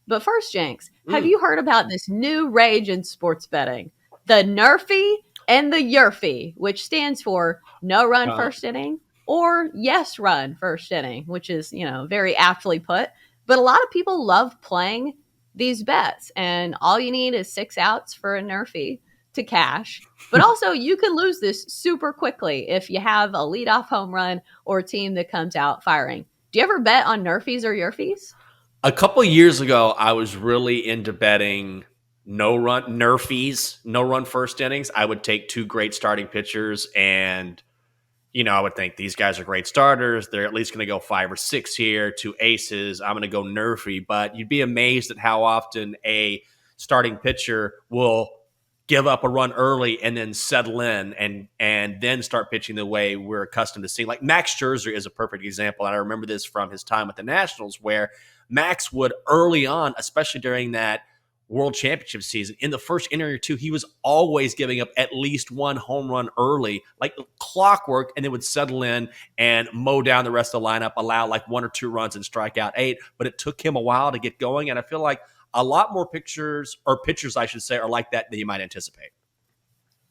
But first, Jenks, have Mm. you heard about this new rage in sports betting? The NRFI and the YRFI, which stands for no run Uh, first inning or yes run first inning, which is, very aptly put. But a lot of people love playing these bets, and all you need is 6 outs for a NRFI to cash. But also, you can lose this super quickly if you have a leadoff home run or a team that comes out firing. Do you ever bet on NRFIs or YRFIs? a couple years ago, I was really into betting no run nerfies, no run first innings. I would take two great starting pitchers, and I would think these guys are great starters. They're at least going to go 5 or 6 here, two aces. I'm going to go nerfy, but you'd be amazed at how often a starting pitcher will give up a run early and then settle in and then start pitching the way we're accustomed to seeing. Like Max Scherzer is a perfect example, and I remember this from his time with the Nationals, where Max would early on, especially during that World Championship season, in the first inning or two, he was always giving up at least one home run early, like clockwork, and then would settle in and mow down the rest of the lineup, allow like 1 or 2 runs and strike out 8. But it took him a while to get going, and I feel like a lot more pitchers, I should say, are like that than you might anticipate.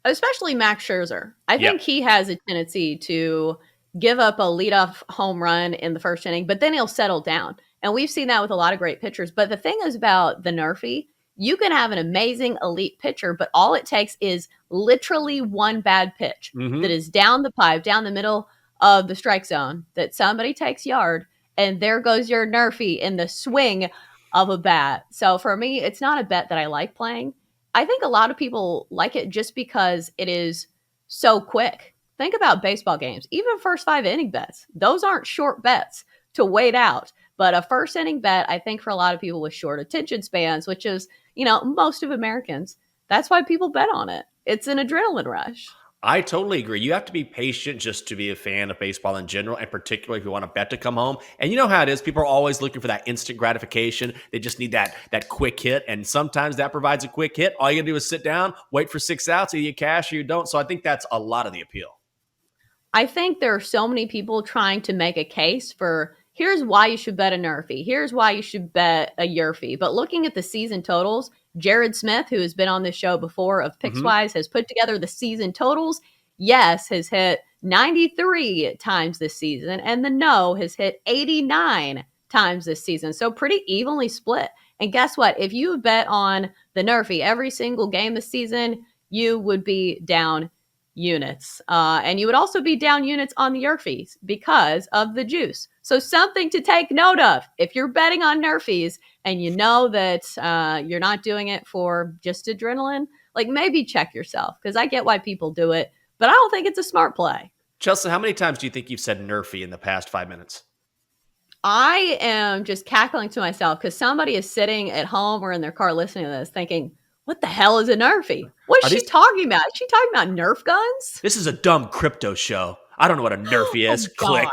Especially Max Scherzer. I Yeah. think he has a tendency to give up a leadoff home run in the first inning, but then he'll settle down. And we've seen that with a lot of great pitchers. But the thing is about the NRFI, you can have an amazing elite pitcher, but all it takes is literally one bad pitch that Mm-hmm. is down the pipe, down the middle of the strike zone, that somebody takes yard, and there goes your NRFI in the swing of a bat. So for me, it's not a bet that I like playing. I think a lot of people like it just because it is so quick. Think about baseball games, even first 5 inning bets. Those aren't short bets to wait out. But a first inning bet, I think for a lot of people with short attention spans, which is, most of Americans, that's why people bet on it. It's an adrenaline rush. I totally agree. You have to be patient just to be a fan of baseball in general, and particularly if you want a bet to come home. And you know how it is. People are always looking for that instant gratification. They just need that quick hit. And sometimes that provides a quick hit. All you gotta do is sit down, wait for 6 outs, either you cash or you don't. So I think that's a lot of the appeal. I think there are so many people trying to make a case for here's why you should bet a NRFI. Here's why you should bet a YRFI. But looking at the season totals, Jared Smith, who has been on this show before of Mm-hmm. Pickswise, has put together the season totals. Yes, has hit 93 times this season, and the no has hit 89 times this season. So pretty evenly split. And guess what? If you bet on the NRFI every single game this season, you would be down units. And you would also be down units on the YRFIs because of the juice. So something to take note of. If you're betting on NRFIs and you know that you're not doing it for just adrenaline, like maybe check yourself, because I get why people do it, but I don't think it's a smart play. Chelsea, how many times do you think you've said nerfy in the past 5 minutes? I am just cackling to myself because somebody is sitting at home or in their car listening to this thinking, what the hell is a NRFI? What Are is she these talking about? Is she talking about Nerf guns? This is a dumb crypto show. I don't know what a nerfy Oh, is. God.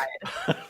Click.